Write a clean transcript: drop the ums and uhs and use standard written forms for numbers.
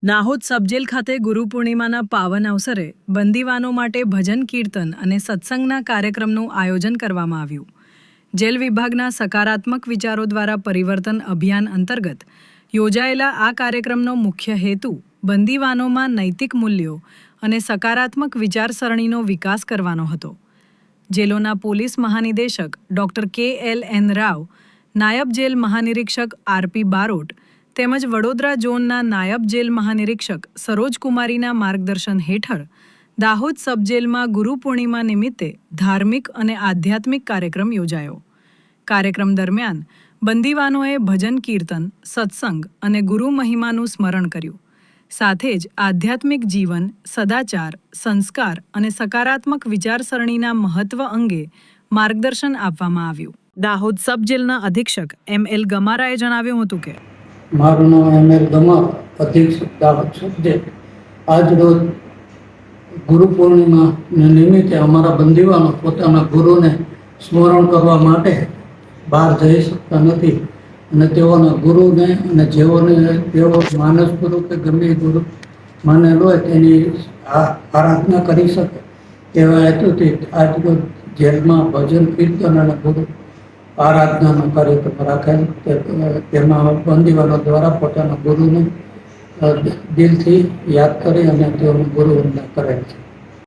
Dahod sub jail ખાતે ગુરુ પૂર્ણિમાના પાવન અવસરે બંદીવાનો માટે ભજન કીર્તન અને સત્સંગના કાર્યક્રમનું આયોજન કરવામાં આવ્યું. જેલ વિભાગના સકારાત્મક વિચારો દ્વારા પરિવર્તન અભિયાન અંતર્ગત યોજાયેલા આ કાર્યક્રમનો મુખ્ય હેતુ બંદીવાનોમાં નૈતિક મૂલ્યો અને સકારાત્મક વિચારસરણીનો વિકાસ કરવાનો હતો. જેલોના પોલીસ મહાનિદેશક ડૉક્ટર KLN રાવ, નાયબ જેલ મહાનિરીક્ષક RP બારોટ તેમજ વડોદરા ઝોનના નાયબ જેલ મહાનિરીક્ષક સરોજકુમારીના માર્ગદર્શન હેઠળ દાહોદ સબજેલમાં ગુરુ પૂર્ણિમા નિમિત્તે ધાર્મિક અને આધ્યાત્મિક કાર્યક્રમ યોજાયો. કાર્યક્રમ દરમિયાન બંદીવાનોએ ભજન કીર્તન, સત્સંગ અને ગુરુ મહિમાનું સ્મરણ કર્યું. સાથે જ આધ્યાત્મિક જીવન, સદાચાર, સંસ્કાર અને સકારાત્મક વિચારસરણીના મહત્વ અંગે માર્ગદર્શન આપવામાં આવ્યું. દાહોદ સબજેલના અધિક્ષક ML ગમારાએ જણાવ્યું હતું કે મારું નામ ML ગમાર, અધિક્ષક દાહોદ સબજેલ. આજ રોજ ગુરુ પૂર્ણિમા નિમિત્તે અમારા બંદીવાનો પોતાના ગુરુને સ્મરણ કરવા માટે બહાર જઈ શકતા નથી અને તેઓના ગુરુને અને તેઓ માનસ ગુરુ કે ગમે ગુરુ માનેલ હોય તેની આરાધના કરી શકે તેવા હેતુથી આજ રોજ જેલમાં ભજન કીર્તન અને ગુરુ આરાધનાનો કાર્યક્રમ રાખેલ. તેમાં બંદીવાનો દ્વારા પોતાના ગુરુને દિલથી યાદ કરી અને તેઓનું ગુરુ વંદના કરેલ છે.